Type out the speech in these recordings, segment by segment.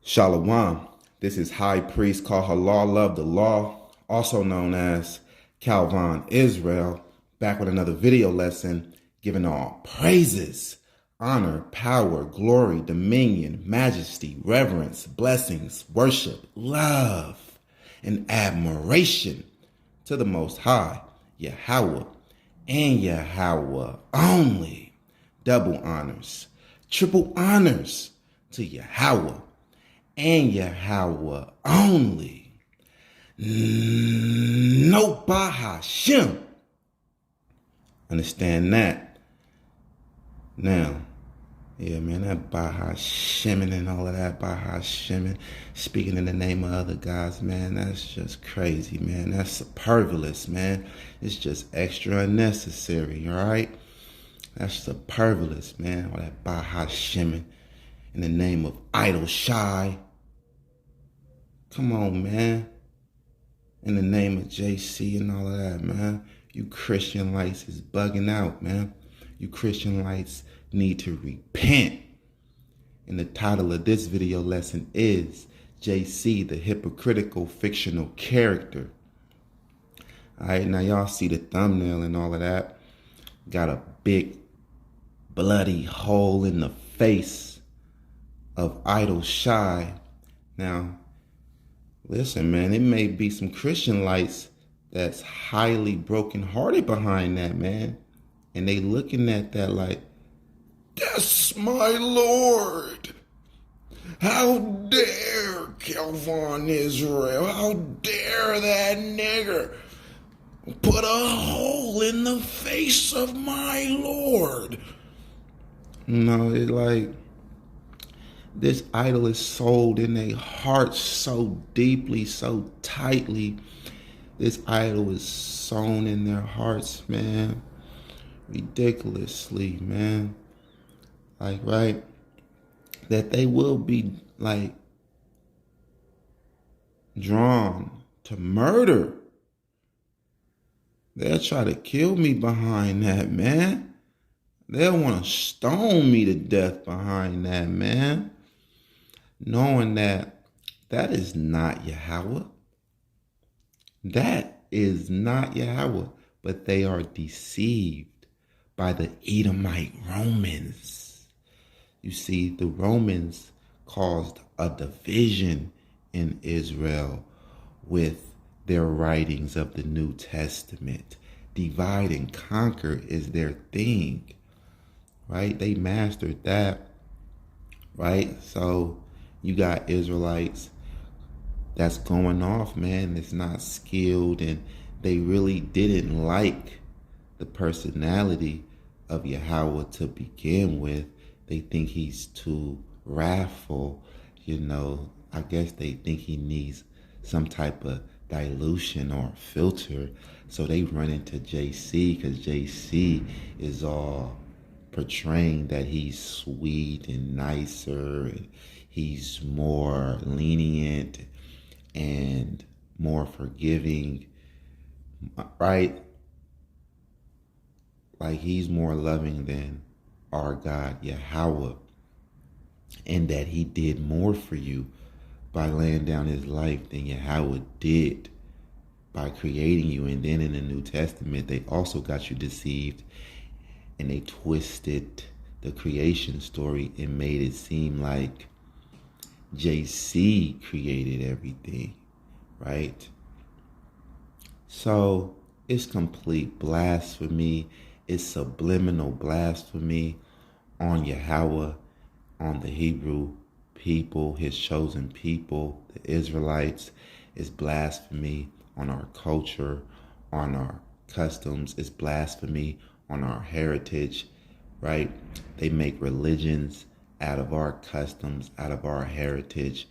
Shalom. This is High Priest Kahalal of the Law, also known as Calvin Israel, back with another video lesson, giving all praises, honor, power, glory, dominion, majesty, reverence, blessings, worship, love, and admiration to the Most High, Yahweh, and Yahweh only. Double honors, triple honors to Yahweh and Yahweh only. No Bahashem. Understand that? Now, yeah, man, that Bahashem and all of that Bahashem, speaking in the name of other gods, man, that's just crazy, man. That's superfluous, man. It's just extra unnecessary, all right? That's superfluous, man. All that Bahashem in the name of idol shy. Come on, man. In the name of JC and all of that, man. You Christian lights is bugging out, man. You Christian lights need to repent. And the title of this video lesson is JC, the Hypocritical Fictional Character. All right, now y'all see the thumbnail and all of that. Got a big bloody hole in the face of idol shy. Now, listen, man, it may be some Christian lights that's highly brokenhearted behind that, man. And they looking at that like, that's my Lord. How dare Calvin Israel? How dare that nigger put a hole in the face of my Lord? No, it's like, this idol is sold in their hearts so deeply, so tightly. This idol is sown in their hearts, man. Ridiculously, man. Like, right? That they will be, like, drawn to murder. They'll try to kill me behind that, man. They'll want to stone me to death behind that, man. Knowing that that is not Yahweh. That is not Yahweh. But they are deceived by the Edomite Romans. You see, the Romans caused a division in Israel with their writings of the New Testament. Divide and conquer is their thing, right? They mastered that, right? So you got Israelites that's going off, man, that's not skilled, and they really didn't like the personality of Yahweh to begin with. They think he's too wrathful, you know. I guess they think he needs some type of dilution or filter. So they run into JC because JC is all portraying that he's sweet and nicer, and he's more lenient and more forgiving, right? Like he's more loving than our God, Yahweh, and that he did more for you by laying down his life than Yahweh did by creating you. And then in the New Testament, they also got you deceived, and they twisted the creation story and made it seem like JC created everything, right? So it's complete blasphemy. It's subliminal blasphemy on Yahweh, on the Hebrew people, his chosen people, the Israelites. It's blasphemy on our culture, on our customs. It's blasphemy on our heritage, right? They make religions out of our customs, out of our heritage,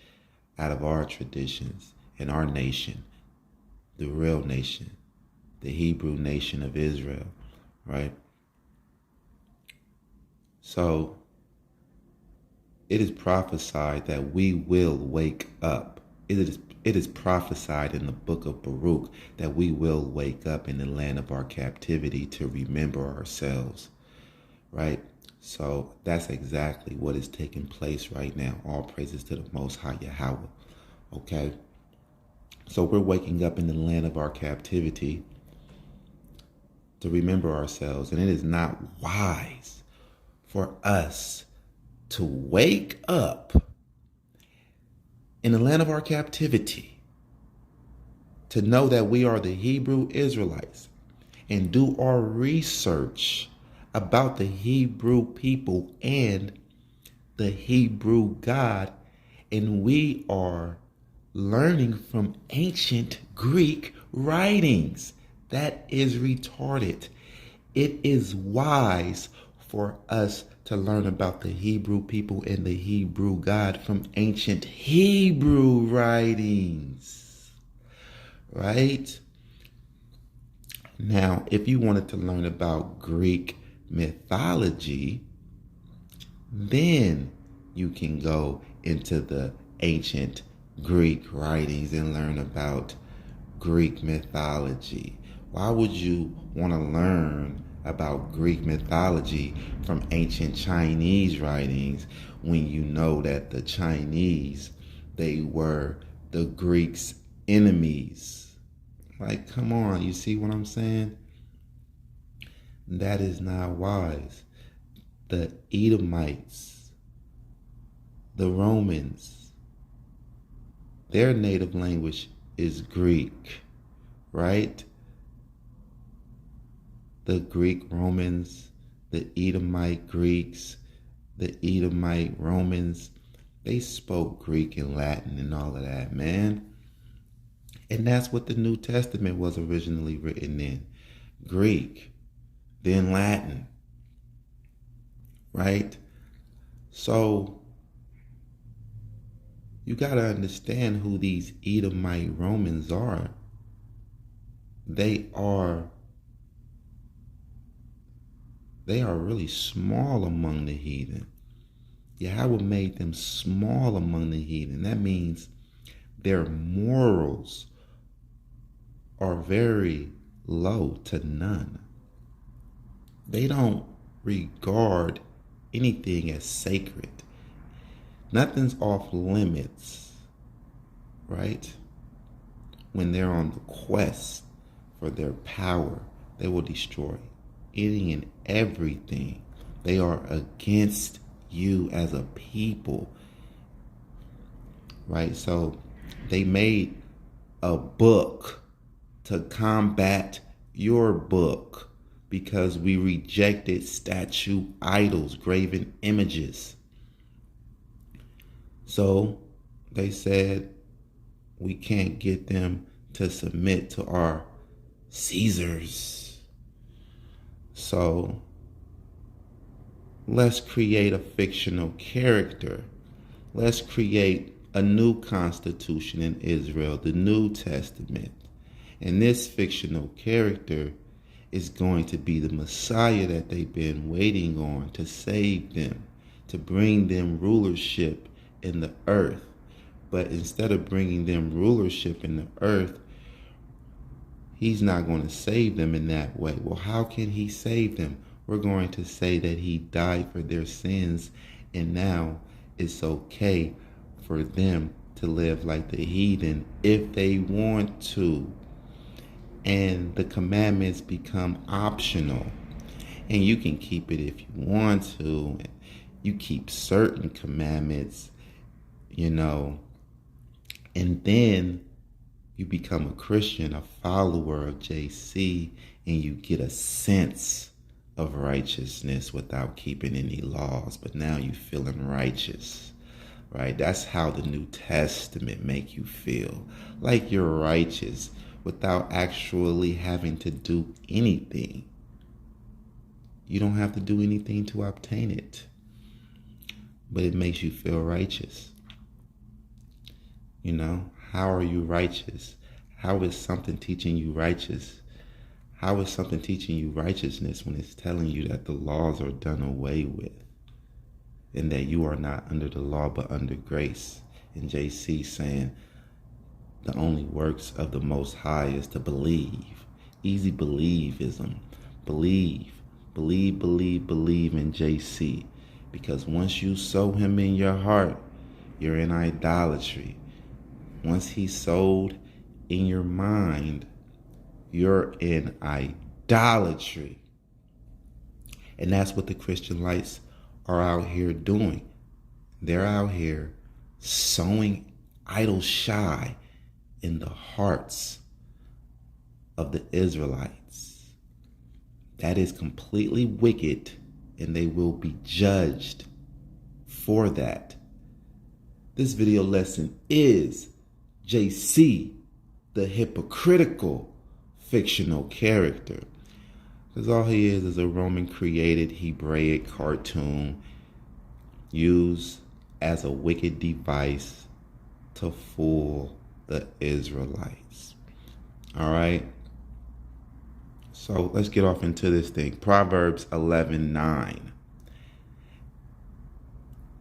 out of our traditions, in our nation, the real nation, the Hebrew nation of Israel, right? So it is prophesied that we will wake up. It is prophesied in the book of Baruch that we will wake up in the land of our captivity to remember ourselves, right? So that's exactly what is taking place right now. All praises to the Most High Yahweh. Okay? So we're waking up in the land of our captivity to remember ourselves. And it is not wise for us to wake up in the land of our captivity to know that we are the Hebrew Israelites and do our research about the Hebrew people and the Hebrew God, and we are learning from ancient Greek writings. That is retarded. It is wise for us to learn about the Hebrew people and the Hebrew God from ancient Hebrew writings, right? Now, if you wanted to learn about Greek mythology, then you can go into the ancient Greek writings and learn about Greek mythology. Why would you want to learn about Greek mythology from ancient Chinese writings when you know that the Chinese, they were the Greeks' enemies? Like, come on, you see what I'm saying? That is not wise. The Edomites, the Romans, their native language is Greek, right? The Greek Romans, the Edomite Greeks, the Edomite Romans, they spoke Greek and Latin and all of that, man. And that's what the New Testament was originally written in. Greek, then Latin, right? So you got to understand who these Edomite Romans are. They are really small among the heathen. Yahweh made them small among the heathen. That means their morals are very low to none. They don't regard anything as sacred. Nothing's off limits, right? When they're on the quest for their power, they will destroy any and everything. They are against you as a people, right? So they made a book to combat your book because we rejected statue idols, graven images. So they said we can't get them to submit to our Caesars. So let's create a fictional character. Let's create a new constitution in Israel, the New Testament. And this fictional character is going to be the Messiah that they've been waiting on to save them, to bring them rulership in the earth. But instead of bringing them rulership in the earth, he's not going to save them in that way. Well, how can he save them? We're going to say that he died for their sins, and now it's okay for them to live like the heathen if they want to. And the commandments become optional. And you can keep it if you want to. You keep certain commandments, and then you become a Christian, a follower of JC, and you get a sense of righteousness without keeping any laws. But now you're feeling righteous, right? That's how the New Testament make you feel, like you're righteous without actually having to do anything. You don't have to do anything to obtain it, but it makes you feel righteous. How are you righteous? How is something teaching you righteous? How is something teaching you righteousness when it's telling you that the laws are done away with and that you are not under the law but under grace? And JC saying the only works of the Most High is to believe. Easy believism. Believe. Believe in JC. Because once you sow him in your heart, you're in idolatry. Once he's sold in your mind, you're in idolatry. And that's what the Christian lights are out here doing. They're out here sowing idol shy in the hearts of the Israelites. That is completely wicked, and they will be judged for that. This video lesson is JC, the hypocritical fictional character. Because all he is a Roman created Hebraic cartoon used as a wicked device to fool the Israelites. All right. So let's get off into this thing. Proverbs 11:9.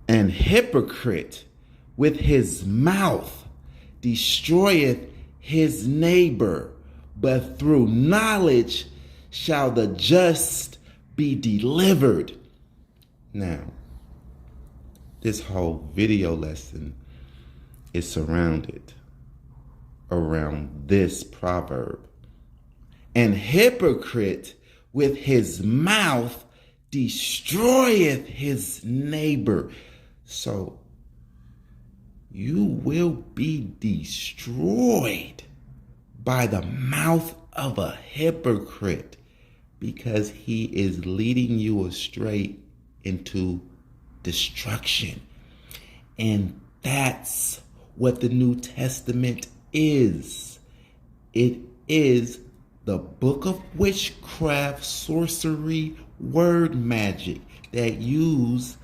An hypocrite with his mouth destroyeth his neighbor, but through knowledge shall the just be delivered. Now, this whole video lesson is surrounded around this proverb. An hypocrite with his mouth destroyeth his neighbor. So you will be destroyed by the mouth of a hypocrite, because he is leading you astray into destruction. And that's what the New Testament is. It is the book of witchcraft, sorcery, word magic that use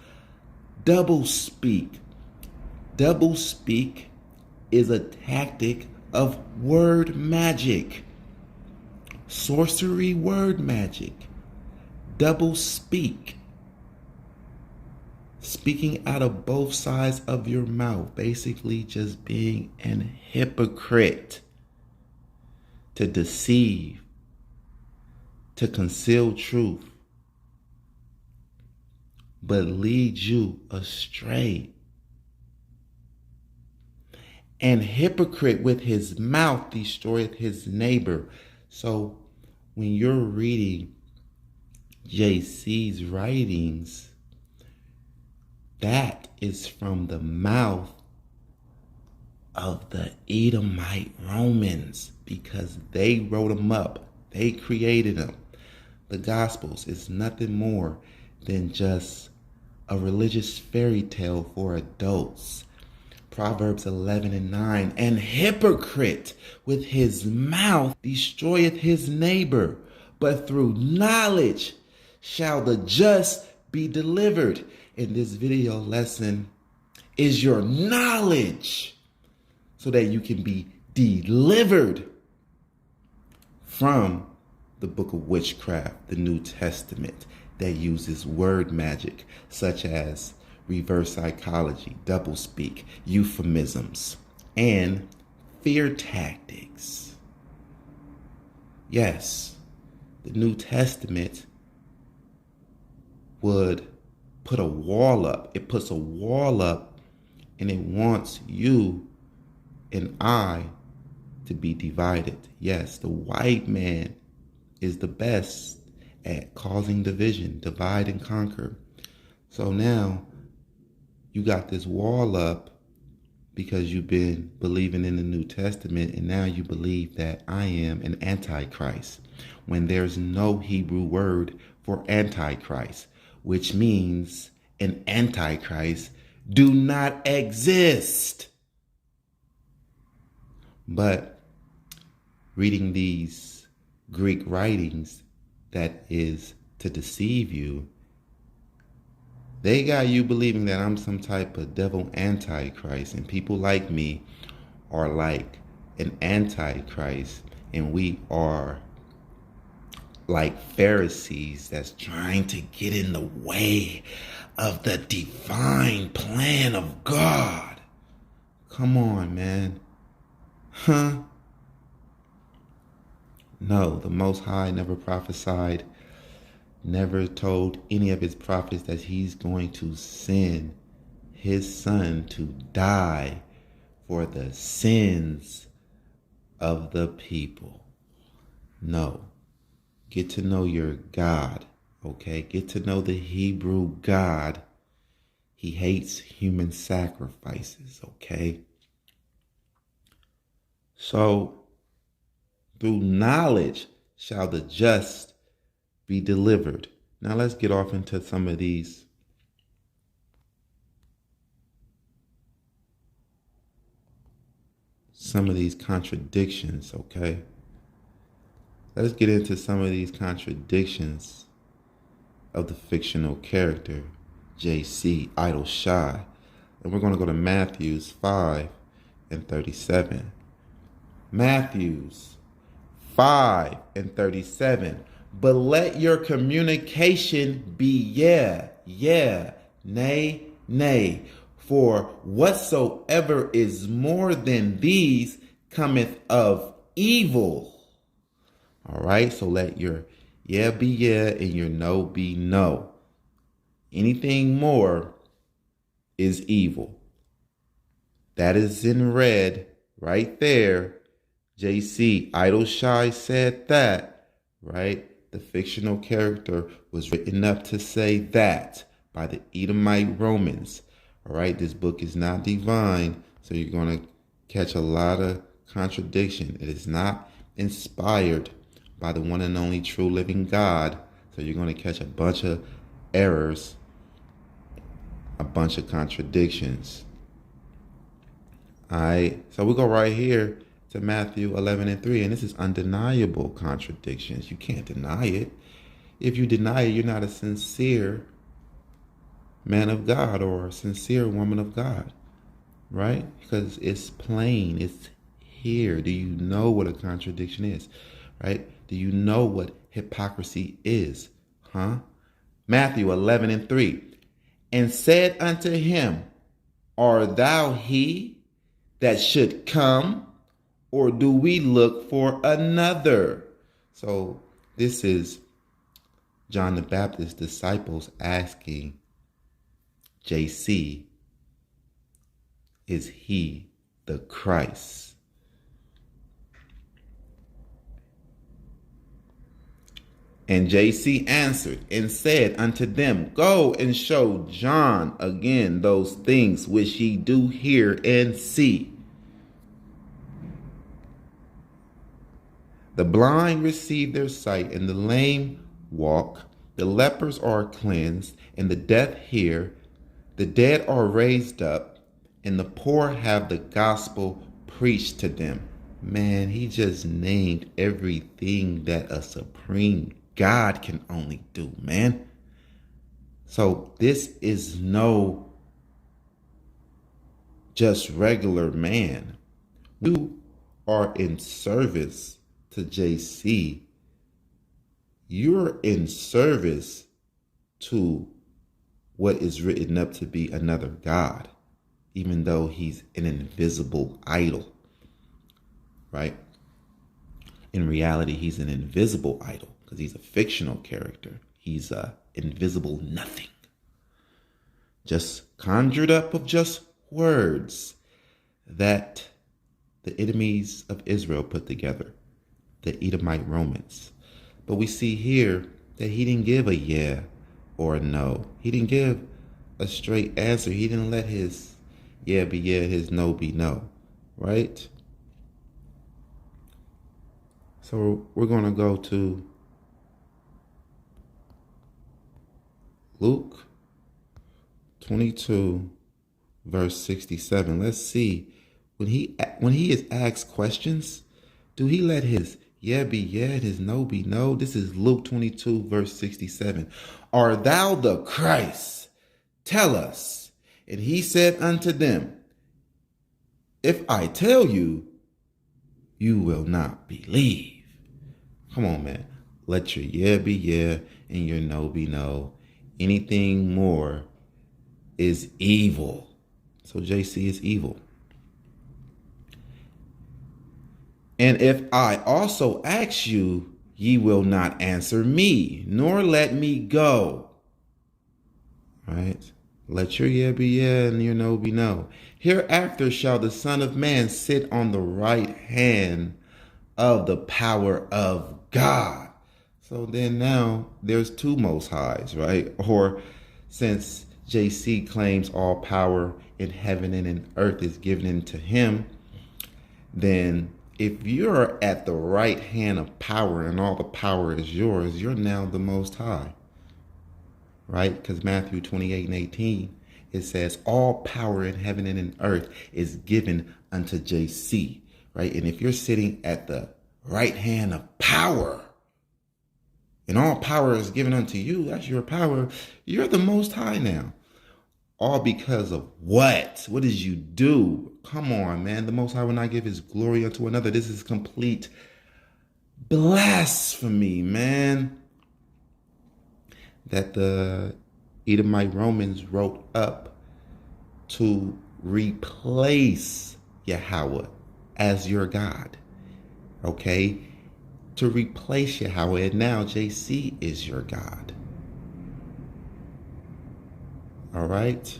double speak. Double speak is a tactic of word magic. Sorcery, word magic. Double speak. Speaking out of both sides of your mouth. Basically just being an hypocrite. To deceive. To conceal truth. But lead you astray. And hypocrite with his mouth destroyeth his neighbor. So when you're reading JC's writings, that is from the mouth of the Edomite Romans, because they wrote them up. They created them. The Gospels is nothing more than just a religious fairy tale for adults. Proverbs 11:9. An hypocrite with his mouth destroyeth his neighbor, but through knowledge shall the just be delivered. In this video lesson is your knowledge, so that you can be delivered from the book of witchcraft, the New Testament, that uses word magic such as reverse psychology, doublespeak, euphemisms, and fear tactics. Yes, the New Testament would put a wall up. It puts a wall up, and it wants you and I to be divided. Yes, the white man is the best at causing division, divide and conquer. So now you got this wall up because you've been believing in the New Testament, and now you believe that I am an antichrist, when there's no Hebrew word for antichrist, which means an antichrist do not exist. But reading these Greek writings, that is to deceive you. They got you believing that I'm some type of devil antichrist, and people like me are like an antichrist, and we are like Pharisees that's trying to get in the way of the divine plan of God. Come on, man. Huh? No, the Most High never prophesied never told any of his prophets that he's going to send his son to die for the sins of the people. No. Get to know your God, okay? Get to know the Hebrew God. He hates human sacrifices, okay? So, through knowledge shall the just be delivered. Now let's get off into some of these contradictions, okay? Let's get into some of these contradictions of the fictional character, JC, idle shy. And we're going to go to Matthews 5 and 37. Matthews 5 and 37. But let your communication be yeah, yeah, nay, nay. For whatsoever is more than these cometh of evil. All right, so let your yeah be yeah and your no be no. Anything more is evil. That is in red right there. JC, Idle Shy said that, right? The fictional character was written up to say that by the Edomite Romans. All right, this book is not divine, so you're going to catch a lot of contradiction. It is not inspired by the one and only true living God, so you're going to catch a bunch of errors, a bunch of contradictions. All right, so we go right here to Matthew 11 and 3, and this is undeniable contradictions. You can't deny it. If you deny it, you're not a sincere man of God or a sincere woman of God, right? Because it's plain, it's here. Do you know what a contradiction is, right? Do you know what hypocrisy is, huh? Matthew 11 and 3, and said unto him, art thou he that should come, or do we look for another? So this is John the Baptist's disciples asking JC, is he the Christ? And JC answered and said unto them, go and show John again those things which ye do hear and see. The blind receive their sight, and the lame walk. The lepers are cleansed, and the deaf hear. The dead are raised up, and the poor have the gospel preached to them. Man, he just named everything that a supreme God can only do, man. So this is no just regular man. You are in service to JC. You're in service to what is written up to be another God, even though he's an invisible idol, right? In reality, he's an invisible idol because he's a fictional character. He's a invisible nothing, just conjured up of just words that the enemies of Israel put together, the Edomite Romans. But we see here that he didn't give a yeah or a no. He didn't give a straight answer. He didn't let his yeah be yeah, his no be no, right? So we're going to go to Luke 22, verse 67. Let's see. When he is asked questions, do he let his yeah be yeah and his no be no? This is Luke 22, verse 67. Art thou the Christ? Tell us. And he said unto them, if I tell you, you will not believe. Come on, man. Let your yeah be yeah and your no be no. Anything more is evil. So JC is evil. And if I also ask you, ye will not answer me, nor let me go. Right? Let your yeah be yeah and your no be no. Hereafter shall the Son of Man sit on the right hand of the power of God. So then now there's two most highs, right? Or since JC claims all power in heaven and in earth is given to him, then if you're at the right hand of power and all the power is yours, you're now the most high, right? Because Matthew 28:18, it says all power in heaven and in earth is given unto JC, right? And if you're sitting at the right hand of power and all power is given unto you, that's your power, you're the most high now. All because of what? What did you do? Come on, man. The Most High will not give his glory unto another. This is complete blasphemy, man. That the Edomite Romans wrote up to replace Yahweh as your God. Okay? To replace Yahweh. And now JC is your God. All right.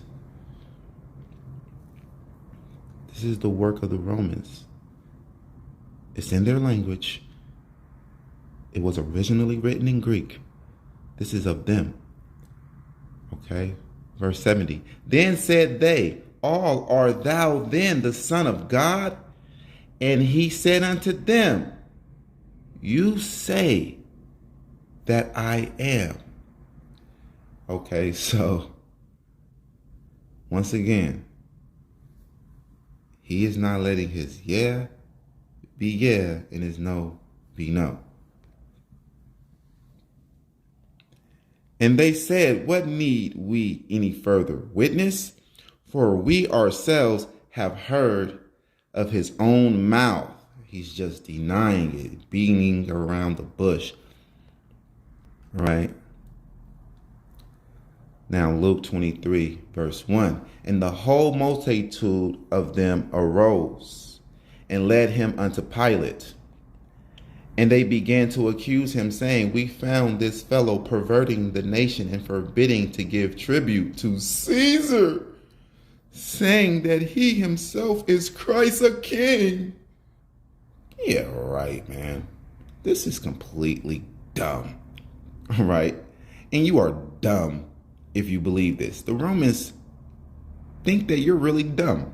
This is the work of the Romans. It's in their language. It was originally written in Greek. This is of them. Okay. Verse 70. Then said they, all art thou then the Son of God? And he said unto them, you say that I am. Okay, so once again, he is not letting his yeah be yeah and his no be no. And they said, what need we any further witness? For we ourselves have heard of his own mouth. He's just denying it, beating around the bush. Right? Now, Luke 23, verse 1. And the whole multitude of them arose and led him unto Pilate. And they began to accuse him, saying, we found this fellow perverting the nation and forbidding to give tribute to Caesar, saying that he himself is Christ a king. Yeah, right, man. This is completely dumb. All right? And you are dumb if you believe this. The Romans think that you're really dumb.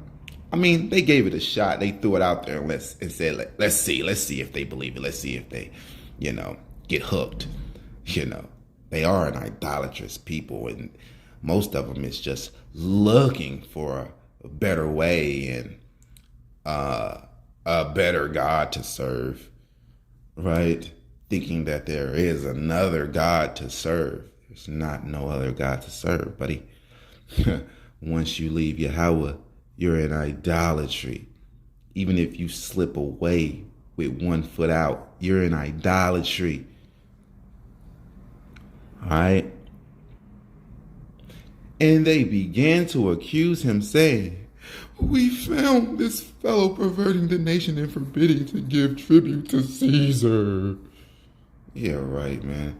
I mean, they gave it a shot. They threw it out there and said, let's see if they believe it. Let's see if they, get hooked. They are an idolatrous people, and most of them is just looking for a better way and a better God to serve, right? Thinking that there is another God to serve. There's not no other God to serve, buddy. Once you leave Yahweh, you're in idolatry. Even if you slip away with 1 foot out, you're in idolatry. All right? And they began to accuse him, saying, we found this fellow perverting the nation and forbidding to give tribute to Caesar. Yeah, right, man.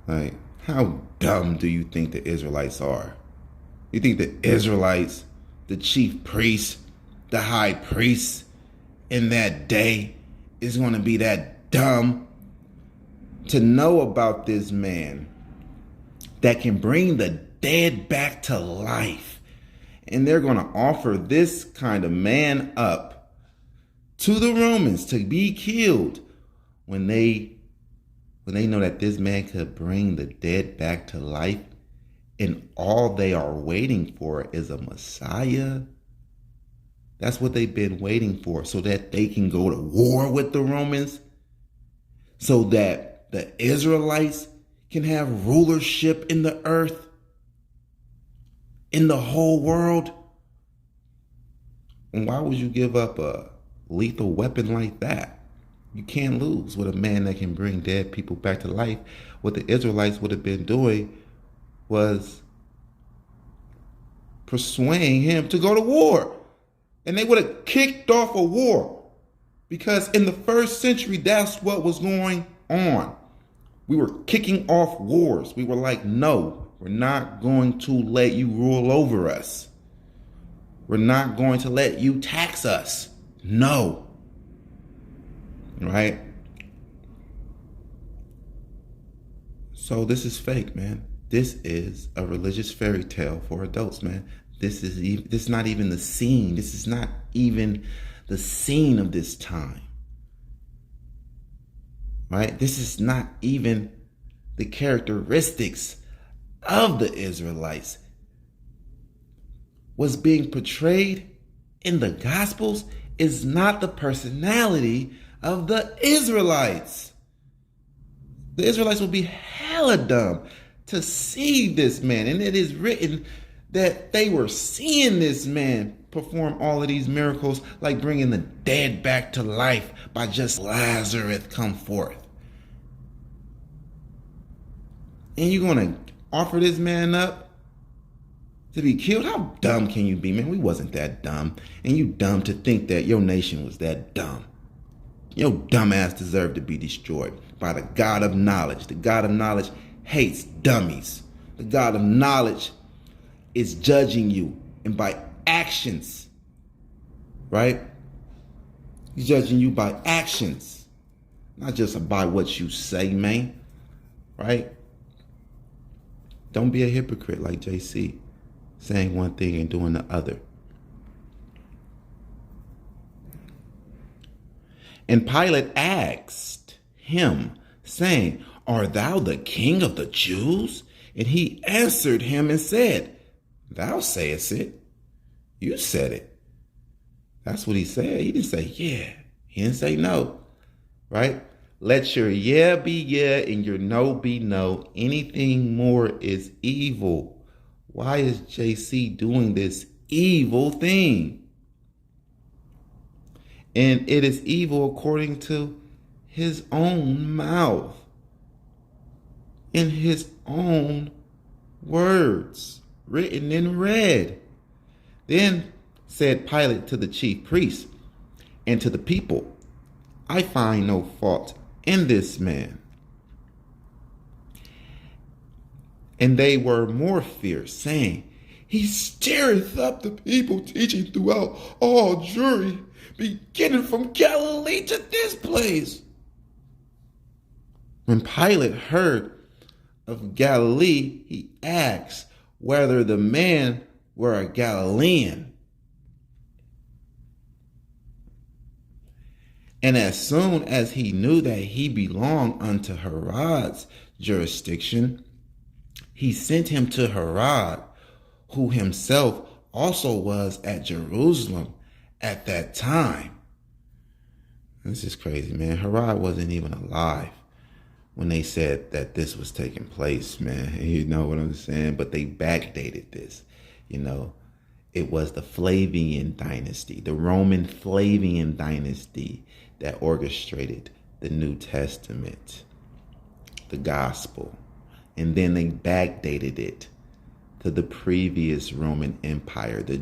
Like, how dumb do you think the Israelites are? You think the Israelites, the chief priests, the high priests in that day is going to be that dumb to know about this man that can bring the dead back to life? And they're going to offer this kind of man up to the Romans to be killed when they know that this man could bring the dead back to life, and all they are waiting for is a Messiah. That's what they've been waiting for, so that they can go to war with the Romans, so that the Israelites can have rulership in the earth, in the whole world. And why would you give up a lethal weapon like that? You can't lose with a man that can bring dead people back to life. What the Israelites would have been doing was persuading him to go to war. And they would have kicked off a war. Because in the first century, that's what was going on. We were kicking off wars. We were like, no, we're not going to let you rule over us. We're not going to let you tax us. No. Right? So this is fake, man. This is a religious fairy tale for adults, man. This is not even the scene. This is not even the scene of this time. Right? This is not even the characteristics of the Israelites. What's being portrayed in the Gospels is not the personality of the Israelites. The Israelites will be hella dumb to see this man. And it is written that they were seeing this man perform all of these miracles, like bringing the dead back to life by just Lazarus come forth. And you're going to offer this man up to be killed? How dumb can you be, man? We wasn't that dumb. And you dumb to think that your nation was that dumb. Your dumb ass deserved to be destroyed by the God of knowledge. The God of knowledge hates dummies. The God of knowledge is judging you, and by actions, right? He's judging you by actions, not just by what you say, man, right? Don't be a hypocrite like JC, saying one thing and doing the other. And Pilate asked him, saying, "Art thou the king of the Jews?" And he answered him and said, "Thou sayest it. You said it." That's what he said. He didn't say yeah. He didn't say no. Right? Let your yeah be yeah and your no be no. Anything more is evil. Why is JC doing this evil thing? And it is evil according to his own mouth, in his own words, written in red. Then said Pilate to the chief priests and to the people, "I find no fault in this man." And they were more fierce, saying, "He stirreth up the people, teaching throughout all Jewry, beginning from Galilee to this place." When Pilate heard of Galilee, he asked whether the man were a Galilean. And as soon as he knew that he belonged unto Herod's jurisdiction, he sent him to Herod, who himself also was at Jerusalem at that time. This is crazy, man. Herod wasn't even alive when they said that this was taking place, man. You know what I'm saying? But they backdated this. You know, it was the Flavian dynasty, the Roman Flavian dynasty, that orchestrated the New Testament, the gospel. And then they backdated it to the previous Roman Empire, the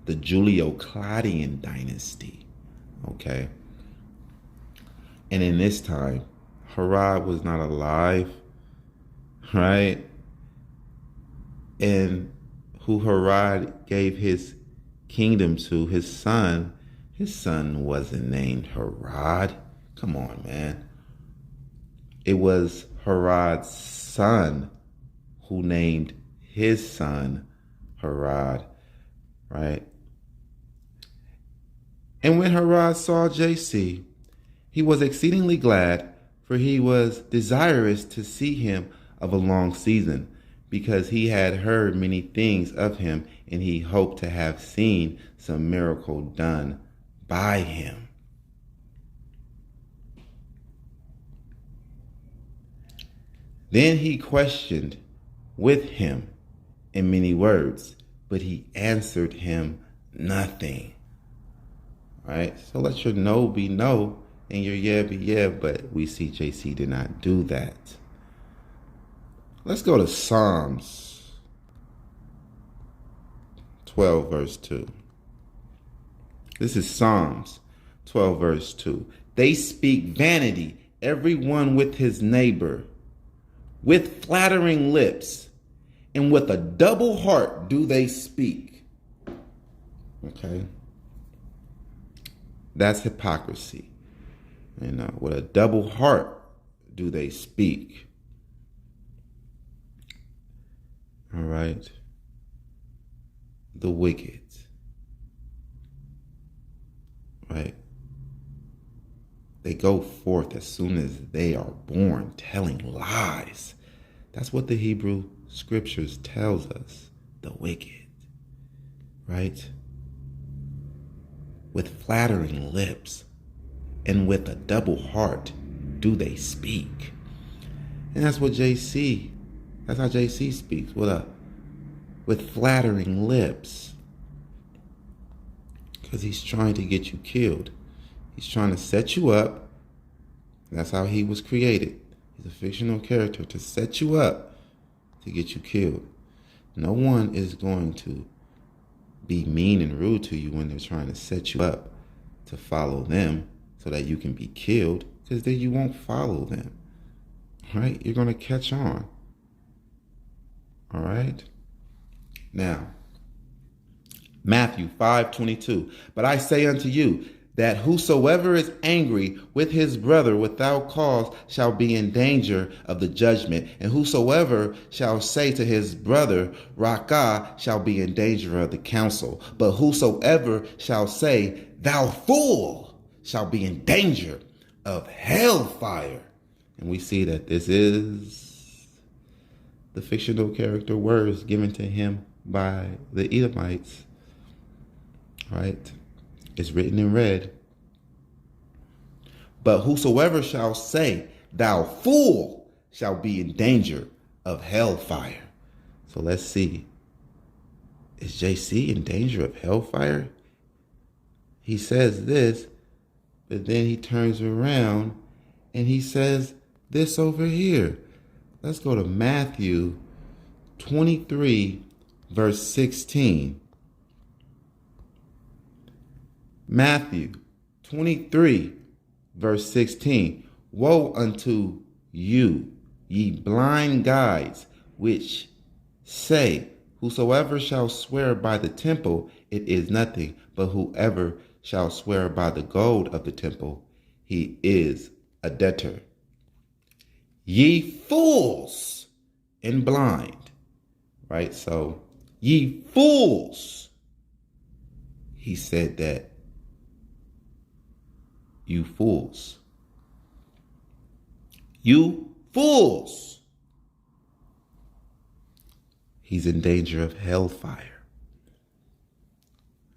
Julio-Claudian dynasty. Okay. And in this time, Herod was not alive, right? And who Herod gave his kingdom to, his son wasn't named Herod. Come on, man. It was Herod's son who named his son Herod, right? And when Herod saw JC, he was exceedingly glad, for he was desirous to see him of a long season, because he had heard many things of him, and he hoped to have seen some miracle done by him. Then he questioned with him in many words, but he answered him nothing. Right? So let your no be no and your yeah be yeah, but we see JC did not do that. Let's go to Psalms 12, verse 2. This is Psalms 12 verse 2. They speak vanity, everyone with his neighbor, with flattering lips, and with a double heart do they speak. Okay. That's hypocrisy. With a double heart do they speak. All right. The wicked. Right. They go forth as soon as they are born, telling lies. That's what the Hebrew scriptures tells us. The wicked. Right? With flattering lips and with a double heart do they speak. And that's what JC, that's how JC speaks, with flattering lips. Because he's trying to get you killed. He's trying to set you up. That's how he was created. He's a fictional character to set you up to get you killed. No one is going to be mean and rude to you when they're trying to set you up to follow them so that you can be killed, because then you won't follow them. Right? You're going to catch on. All right? Now, Matthew 5:22. But I say unto you that whosoever is angry with his brother without cause shall be in danger of the judgment. And whosoever shall say to his brother, Raca, shall be in danger of the council. But whosoever shall say, thou fool, shall be in danger of hellfire. And we see that this is the fictional character words given to him by the Edomites. Right? It's written in red. But whosoever shall say, thou fool, shall be in danger of hellfire. So let's see. Is JC in danger of hellfire? He says this, but then he turns around and he says this over here. Let's go to Matthew 23, verse 16. Matthew 23, verse 16. Woe unto you, ye blind guides, which say, whosoever shall swear by the temple, it is nothing, but whoever shall swear by the gold of the temple, he is a debtor. Ye fools and blind. Right? So, ye fools. He said that. You fools. You fools. He's in danger of hellfire.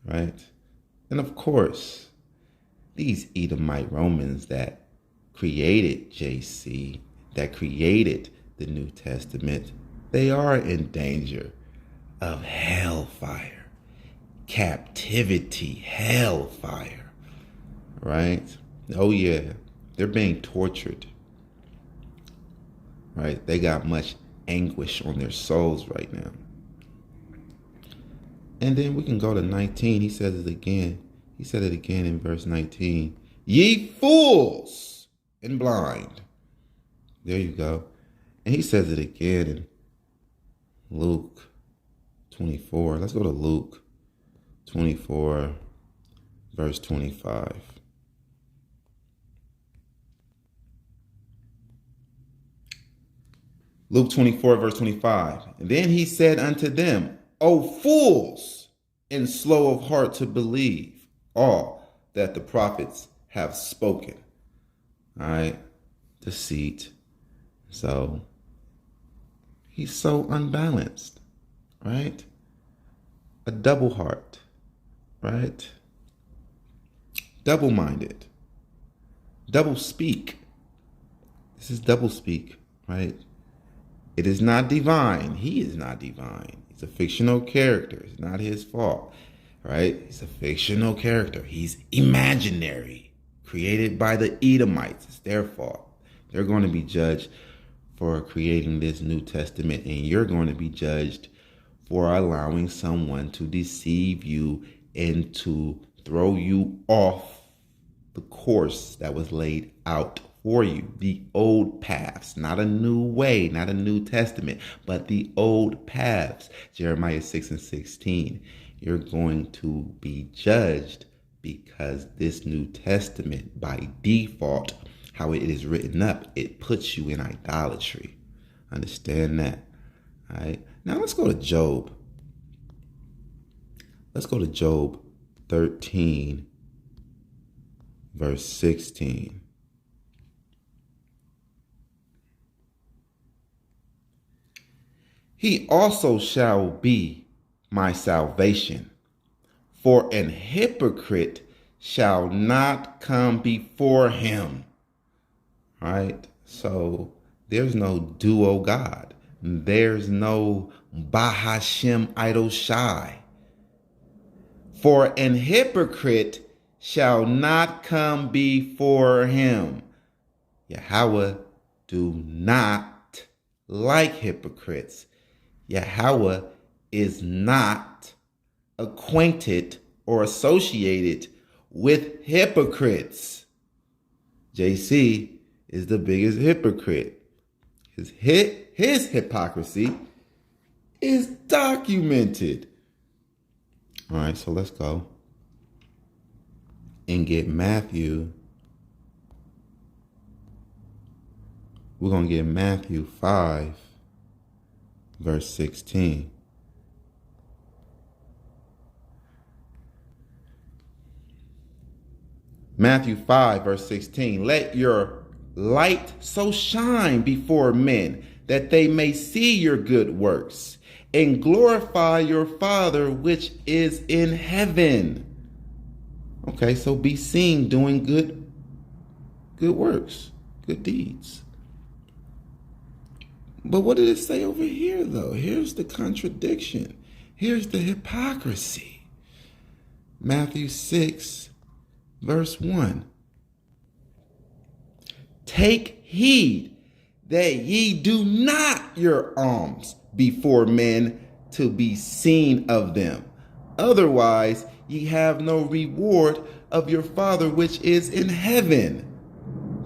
Right? And of course, these Edomite Romans that created JC, that created the New Testament, they are in danger of hellfire. Captivity, hellfire. Right? Oh yeah, they're being tortured. Right? They got much anguish on their souls right now. And then we can go to 19. He says it again. He said it again in verse 19. Ye fools and blind. There you go. And he says it again in Luke 24. Let's go to Luke 24, verse 25. Luke 24, verse 25. And then he said unto them, O fools, and slow of heart to believe all that the prophets have spoken. All right. Deceit. So he's so unbalanced, right? A double heart, right? Double-minded. Double speak. This is double speak, right? It is not divine. He is not divine. He's a fictional character. It's not his fault, right? He's a fictional character. He's imaginary, created by the Edomites. It's their fault. They're going to be judged for creating this New Testament, and you're going to be judged for allowing someone to deceive you and to throw you off the course that was laid out for you. The old paths, not a new way, not a New Testament, but the old paths. Jeremiah 6:16. You're going to be judged because this New Testament, by default, how it is written up, it puts you in idolatry. Understand that. All right. Now let's go to Job. Let's go to Job 13, verse 16. He also shall be my salvation, for an hypocrite shall not come before him. All right. So there's no duo God. There's no Bahashem idol shy. For an hypocrite shall not come before him. Yahweh do not like hypocrites. Yahweh is not acquainted or associated with hypocrites. JC is the biggest hypocrite. His hypocrisy is documented. All right, so let's go and get Matthew. We're going to get Matthew 5, verse 16. Matthew 5, verse 16. Let your light so shine before men that they may see your good works and glorify your Father which is in heaven. Okay, so be seen doing good works, good deeds. But what did it say over here, though? Here's the contradiction. Here's the hypocrisy. Matthew 6, verse 1. Take heed that ye do not your alms before men to be seen of them. Otherwise, ye have no reward of your Father which is in heaven.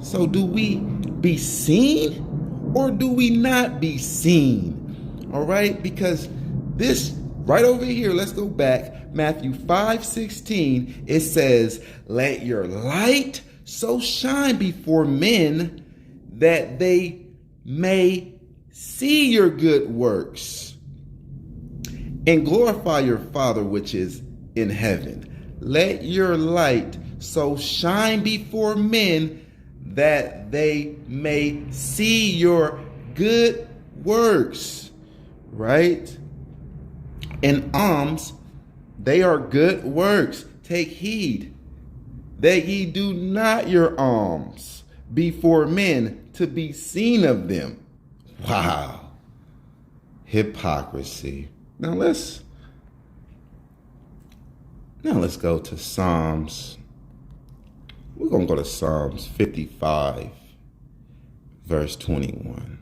So do we be seen or do we not be seen? All right, because this right over here, let's go back. Matthew 5:16, it says, let your light so shine before men that they may see your good works and glorify your Father which is in heaven. Let your light so shine before men that they may see your good works, right? And alms, they are good works. Take heed that ye do not your alms before men to be seen of them. Wow. Hypocrisy. Now let's go to Psalms. We're going to go to Psalms 55, verse 21.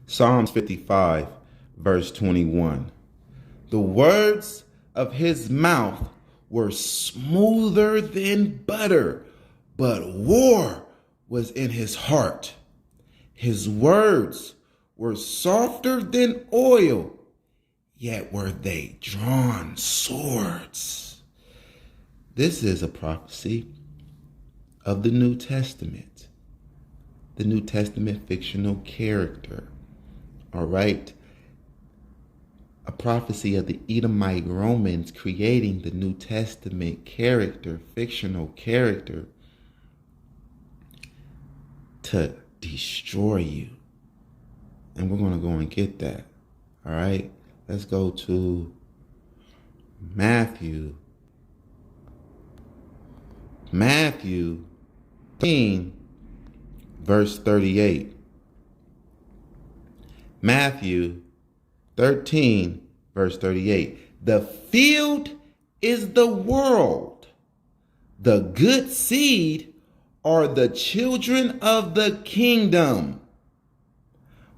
Psalms 55, verse 21. The words of his mouth were smoother than butter, but war was in his heart. His words were softer than oil, yet were they drawn swords. This is a prophecy of the New Testament. The New Testament fictional character. All right. A prophecy of the Edomite Romans creating the New Testament character, fictional character, to destroy you. And we're going to go and get that. All right. Let's go to Matthew 13, verse 38. Matthew 13, verse 38. The field is the world. The good seed are the children of the kingdom,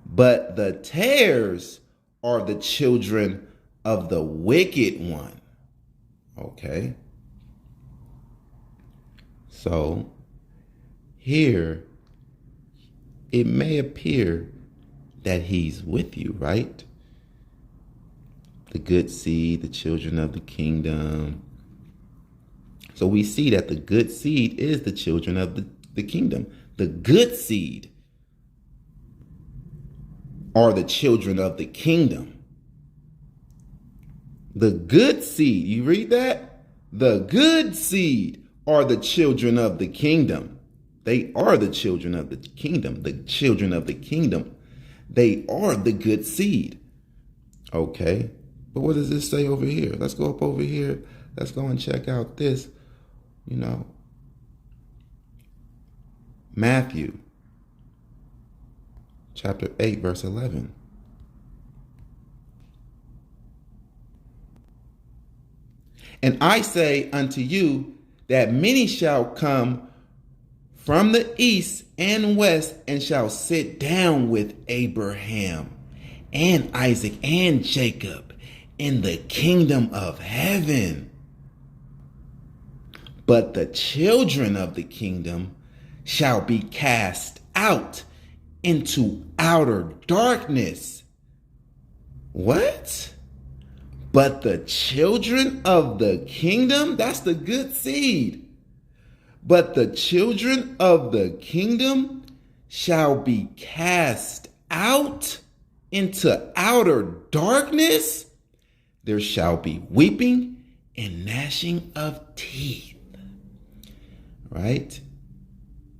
but the tares are the children of the wicked one. Okay. So here, it may appear that he's with you, right? The good seed, the children of the kingdom. So we see that the good seed is the children of the kingdom. The good seed are the children of the kingdom. The good seed, you read that? The good seed are the children of the kingdom. They are the children of the kingdom. The children of the kingdom. They are the good seed. Okay. But what does this say over here? Let's go up over here. Let's go and check out this, Matthew chapter 8, verse 11. And I say unto you that many shall come from the east and west and shall sit down with Abraham and Isaac and Jacob in the kingdom of heaven. But the children of the kingdom shall be cast out into outer darkness. What? But the children of the kingdom, that's the good seed. But the children of the kingdom shall be cast out into outer darkness. There shall be weeping and gnashing of teeth. Right?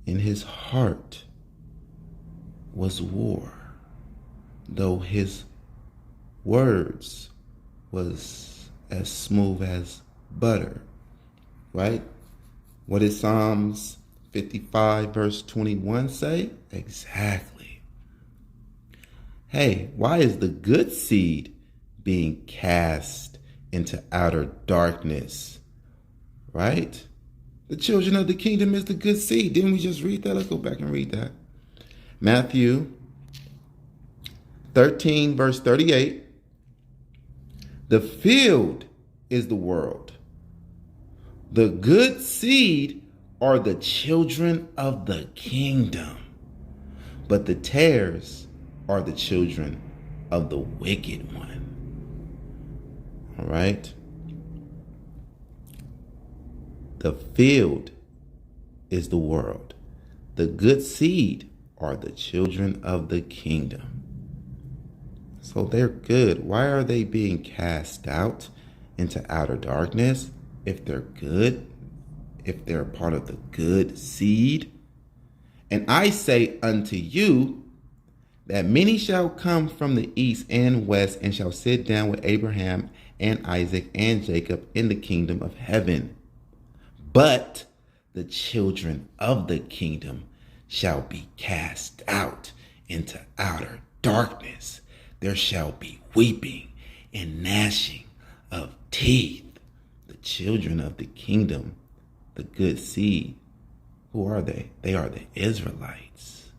In his heart was war, though his words was as smooth as butter. Right? What did Psalms 55 verse 21 say? Exactly. Hey, why is the good seed being cast into outer darkness? Right? The children of the kingdom is the good seed. Didn't we just read that? Let's go back and read that. Matthew 13 verse 38. The field is the world. The good seed are the children of the kingdom, but the tares are the children of the wicked one. All right? The field is the world. The good seed are the children of the kingdom. So they're good. Why are they being cast out into outer darkness? If they're good, if they're part of the good seed. And I say unto you that many shall come from the east and west and shall sit down with Abraham and Isaac and Jacob in the kingdom of heaven. But the children of the kingdom shall be cast out into outer darkness. There shall be weeping and gnashing of teeth. The children of the kingdom, the good seed, who are they? They are the Israelites,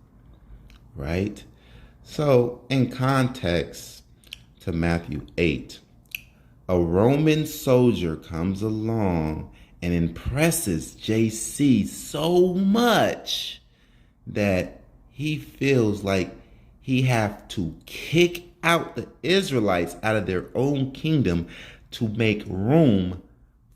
right? So in context to Matthew 8, a Roman soldier comes along and impresses JC so much that he feels like he have to kick out the Israelites out of their own kingdom to make room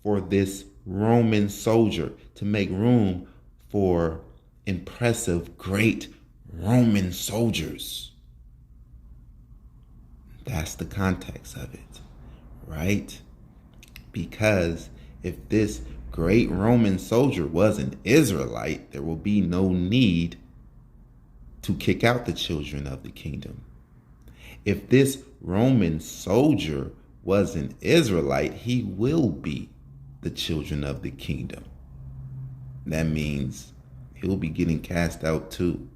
for this Roman soldier, to make room for impressive, great Roman soldiers. That's the context of it, right? Because if this great Roman soldier was an Israelite, there will be no need to kick out the children of the kingdom. If this Roman soldier was an Israelite, he will be the children of the kingdom. That means he'll be getting cast out too.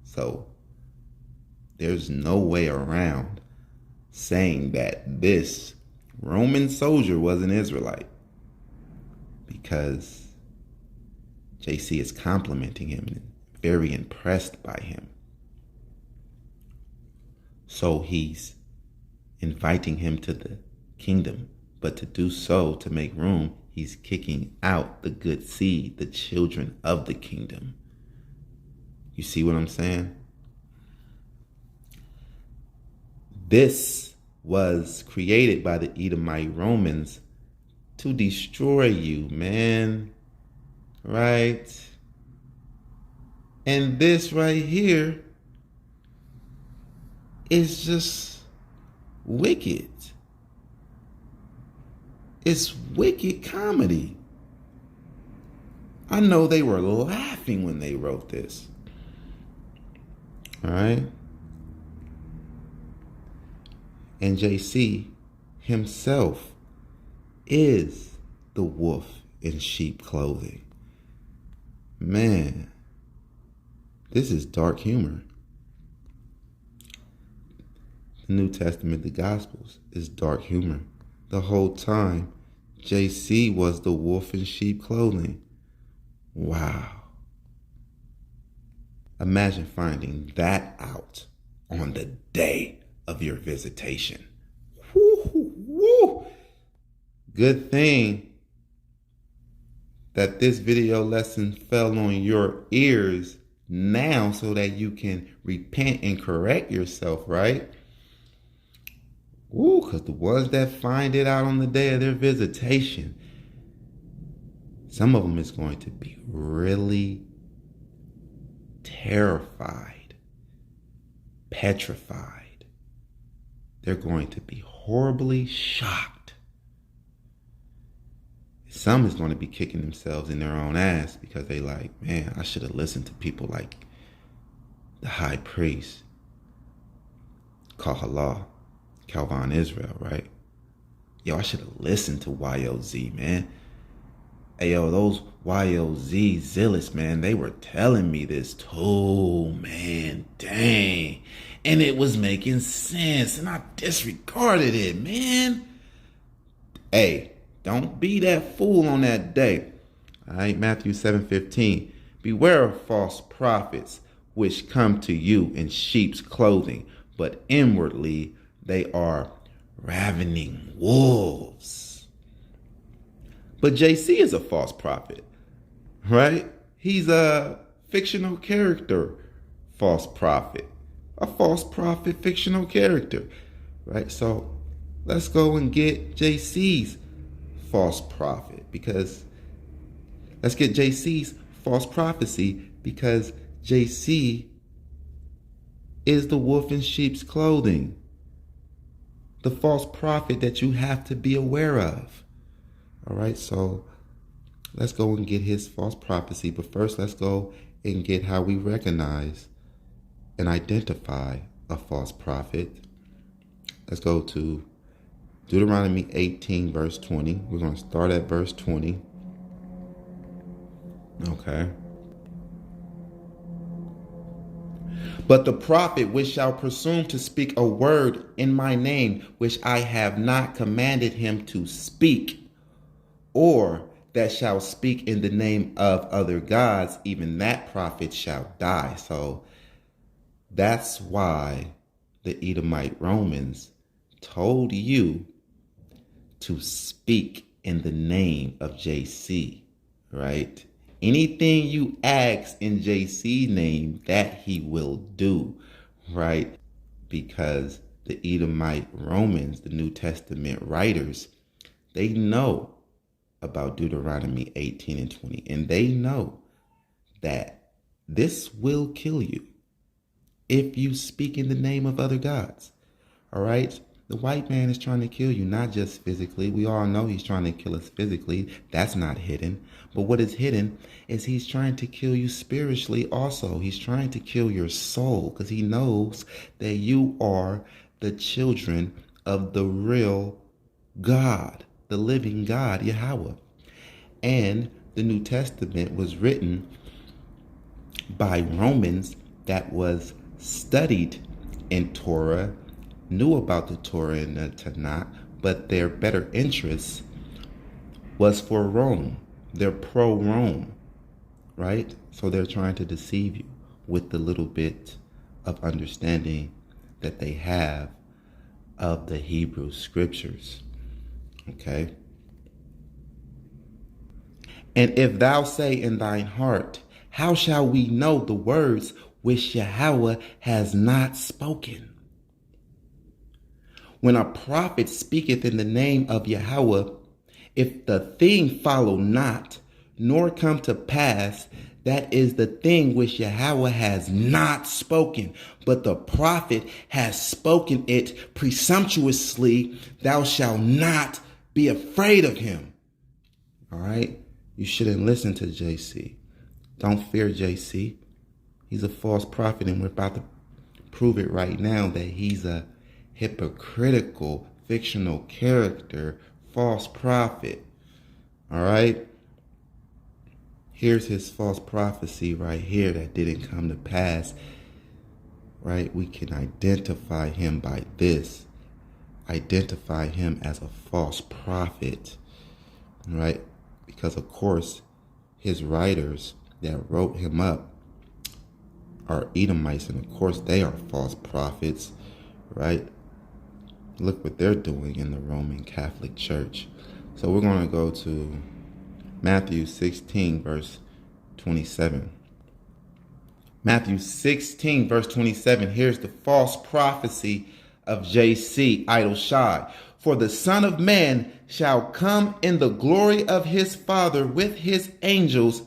So there's no way around saying that this Roman soldier was an Israelite, because JC is complimenting him and very impressed by him. So he's inviting him to the kingdom, but to do so, to make room, He's kicking out the good seed, the children of the kingdom. You see what I'm saying? This was created by the Edomite Romans to destroy you, man. Right? And this right here is just wicked. It's wicked comedy. I know they were laughing when they wrote this. All right? And JC himself is the wolf in sheep clothing. Man, this is dark humor. The New Testament, the Gospels, is dark humor. The whole time, JC was the wolf in sheep clothing. Wow. Imagine finding that out on the day of your visitation. Woo, woo. Good thing that this video lesson fell on your ears now so that you can repent and correct yourself, right? Ooh, because the ones that find it out on the day of their visitation, some of them is going to be really terrified, petrified. They're going to be horribly shocked. Some is going to be kicking themselves in their own ass because they like, man, I should have listened to people like the high priest, Kahala, Calvin Israel, right? Yo, I should have listened to YOZ, man. Hey, yo, those YOZ zealots, man, they were telling me this too, man, dang. And it was making sense, and I disregarded it, man. Hey, don't be that fool on that day. All right, Matthew 7:15. Beware of false prophets, which come to you in sheep's clothing, but inwardly they are ravening wolves. But JC is a false prophet, right? He's a fictional character, false prophet. A false prophet, fictional character, right? So let's go and get JC's false prophet because let's get JC's false prophecy because JC is the wolf in sheep's clothing. The false prophet that you have to be aware of. All right, so let's go and get his false prophecy. But first, let's go and get how we recognize and identify a false prophet. Let's go to Deuteronomy 18, verse 20. We're going to start at verse 20. Okay. But the prophet which shall presume to speak a word in my name, which I have not commanded him to speak, or that shall speak in the name of other gods, even that prophet shall die. So that's why the Edomite Romans told you to speak in the name of JC, right? Anything you ask in JC's name, that he will do, right? Because the Edomite Romans, the New Testament writers, they know about Deuteronomy 18 and 20. And they know that this will kill you if you speak in the name of other gods. All right? The white man is trying to kill you, not just physically. We all know he's trying to kill us physically. That's not hidden. But what is hidden is he's trying to kill you spiritually also. He's trying to kill your soul because he knows that you are the children of the real God, the living God, Yahweh. And the New Testament was written by Romans that was studied in Torah, knew about the Torah and the Tanakh, but their better interest was for Rome. They're pro-Rome, right? So they're trying to deceive you with the little bit of understanding that they have of the Hebrew scriptures, okay? And if thou say in thine heart, how shall we know the words which Yahweh has not spoken? When a prophet speaketh in the name of Yahweh, if the thing follow not, nor come to pass, that is the thing which Yahweh has not spoken, but the prophet has spoken it presumptuously, thou shalt not be afraid of him. All right? You shouldn't listen to JC. Don't fear JC. He's a false prophet, and we're about to prove it right now that he's a hypocritical fictional character, false prophet. All right? Here's his false prophecy right here that didn't come to pass. Right? We can identify him by this. Identify him as a false prophet. Right? Because, of course, his writers that wrote him up are Edomites, and of course they are false prophets, right? Look what they're doing in the Roman Catholic Church. So we're going to go to Matthew 16, verse 27. Matthew 16, verse 27. Here's the false prophecy of JC, Idle Shy. For the Son of Man shall come in the glory of his Father with his angels,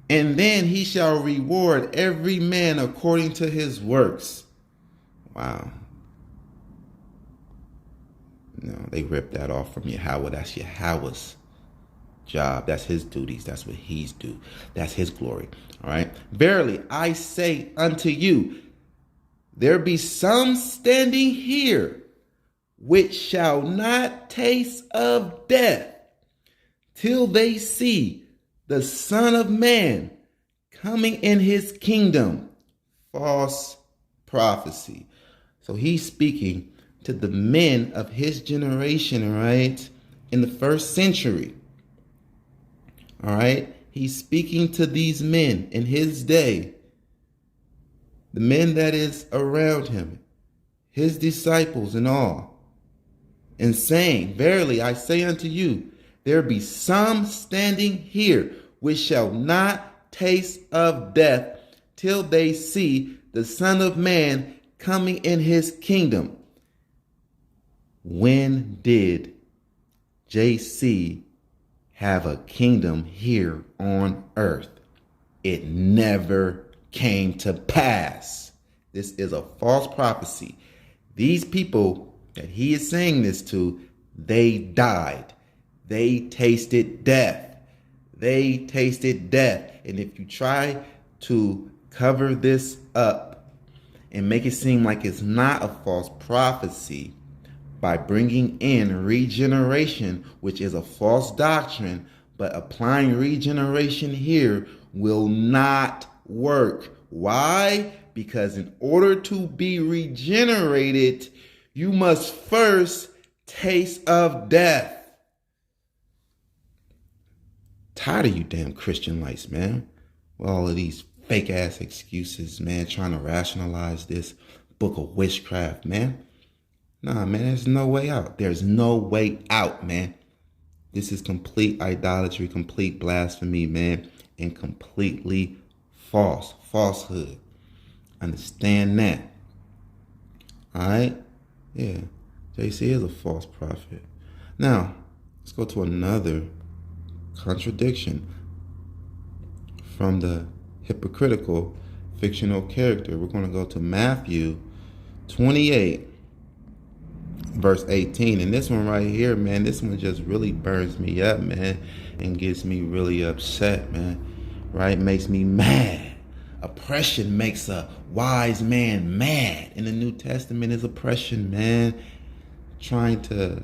and then he shall reward every man according to his works. Wow. No, they ripped that off from Yahweh. That's Yahweh's job. That's his duties. That's what he's do. That's his glory. All right. Verily, I say unto you, there be some standing here which shall not taste of death till they see the Son of Man coming in his kingdom. False prophecy. So he's speaking to the men of his generation, right? In the first century. All right. He's speaking to these men in his day. The men that is around him, his disciples and all. And saying, verily, I say unto you, there be some standing here which shall not taste of death till they see the Son of Man coming in his kingdom. When did JC have a kingdom here on earth? It never came to pass. This is a false prophecy. These people that he is saying this to, they died. They tasted death. They tasted death. And if you try to cover this up and make it seem like it's not a false prophecy by bringing in regeneration, which is a false doctrine, but applying regeneration here will not work. Why? Because in order to be regenerated, you must first taste of death. Tired of you damn Christian lights, man. With all of these fake ass excuses, man, trying to rationalize this book of witchcraft, man. Nah, man, there's no way out. There's no way out, man. This is complete idolatry, complete blasphemy, man, and completely false. Falsehood. Understand that. All right? Yeah. JC is a false prophet. Now, let's go to another contradiction from the hypocritical fictional character. We're going to go to Matthew 28, verse 18. And this one right here, man, this one just really burns me up, man, and gets me really upset, man, right? Makes me mad. Oppression makes a wise man mad. In the New Testament is oppression, man, trying to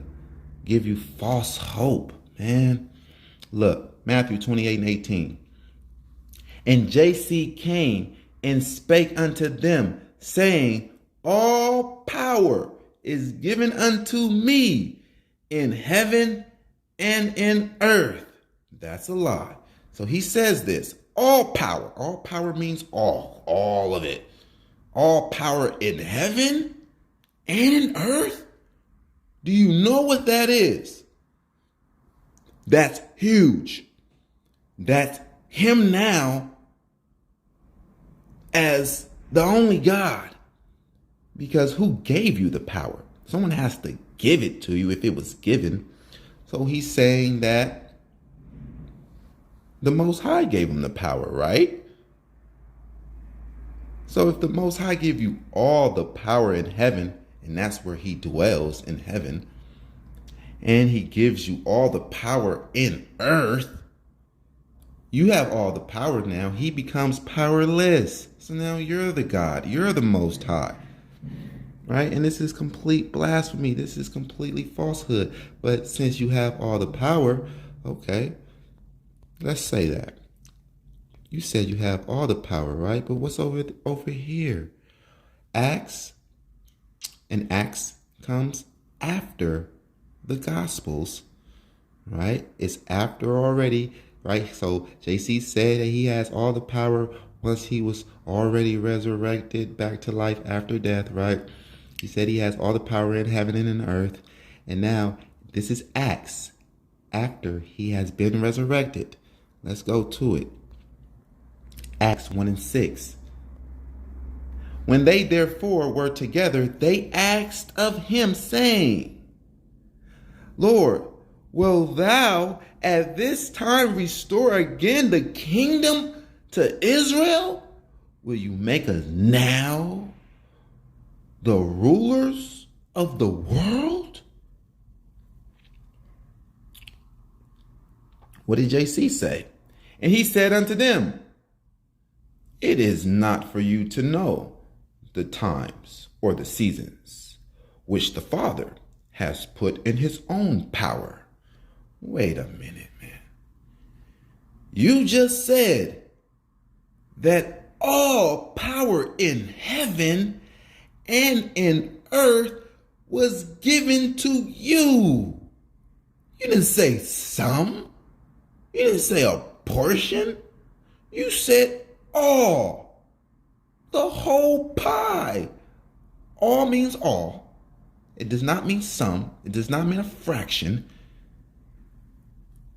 give you false hope, man. Look, Matthew 28 and 18. And JC came and spake unto them, saying, all power is given unto me in heaven and in earth. That's a lie. So he says this, all power. All power means all of it. All power in heaven and in earth. Do you know what that is? That's huge. That's him now as the only God. Because who gave you the power? Someone has to give it to you if it was given. So he's saying that the Most High gave him the power, right? So if the Most High give you all the power in heaven, and that's where he dwells in heaven, and he gives you all the power in earth, you have all the power now. He becomes powerless. So now you're the God. You're the Most High. Right? And this is complete blasphemy. This is completely falsehood. But since you have all the power, okay, let's say that. You said you have all the power, right? But what's over here? Acts. And Acts comes after the Gospels, right? It's after already, right? So JC said that he has all the power once he was already resurrected back to life after death, right? He said he has all the power in heaven and in earth. And now this is Acts after he has been resurrected. Let's go to it. Acts 1:6. When they therefore were together, they asked of him, saying, Lord, will thou at this time restore again the kingdom to Israel? Will you make us now the rulers of the world? What did JC say? And he said unto them, it is not for you to know the times or the seasons which the Father has put in his own power. Wait a minute, man. You just said that all power in heaven and in earth was given to you. You didn't say some. You didn't say a portion. You said all. The whole pie. All means all. It does not mean some. It does not mean a fraction.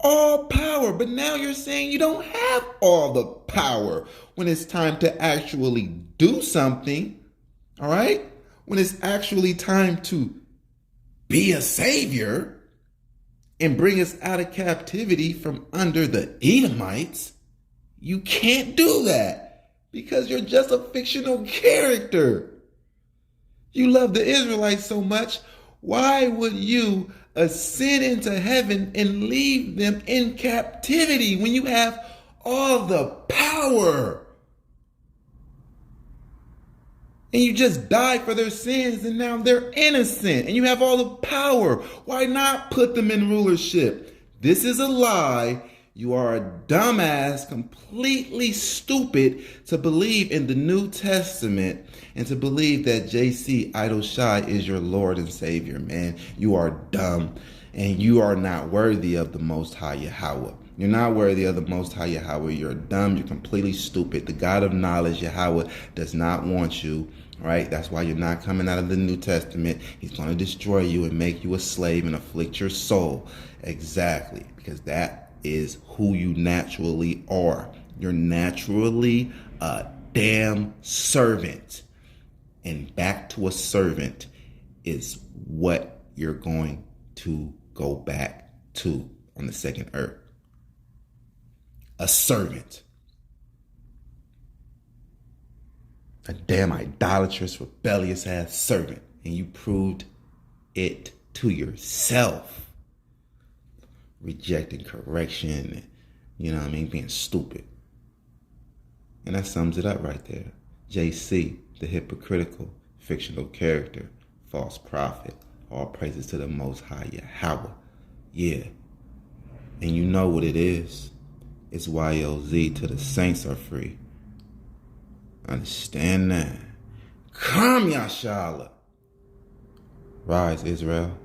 All power. But now you're saying you don't have all the power when it's time to actually do something. All right? When it's actually time to be a savior and bring us out of captivity from under the Edomites, you can't do that because you're just a fictional character. You love the Israelites so much. Why would you ascend into heaven and leave them in captivity when you have all the power? And you just died for their sins and now they're innocent and you have all the power. Why not put them in rulership? This is a lie. You are a dumbass, completely stupid to believe in the New Testament and to believe that JC Idol Shy is your Lord and Savior, man. You are dumb and you are not worthy of the Most High Yahweh. You're not worthy of the Most High Yahweh. You're dumb. You're completely stupid. The God of knowledge, Yahweh, does not want you. Right? That's why you're not coming out of the New Testament. He's going to destroy you and make you a slave and afflict your soul. Exactly. Because that is who you naturally are. You're naturally a damn servant. And back to a servant is what you're going to go back to on the second earth. A servant. A damn idolatrous, rebellious ass servant. And you proved it to yourself. Rejecting correction, you know what I mean, being stupid. And that sums it up right there. JC, the hypocritical fictional character, false prophet, all praises to the Most High Yahweh. Yeah. And you know what it is. It's YLZ to the saints are free. Understand that. Come, Yashala. Rise, Israel.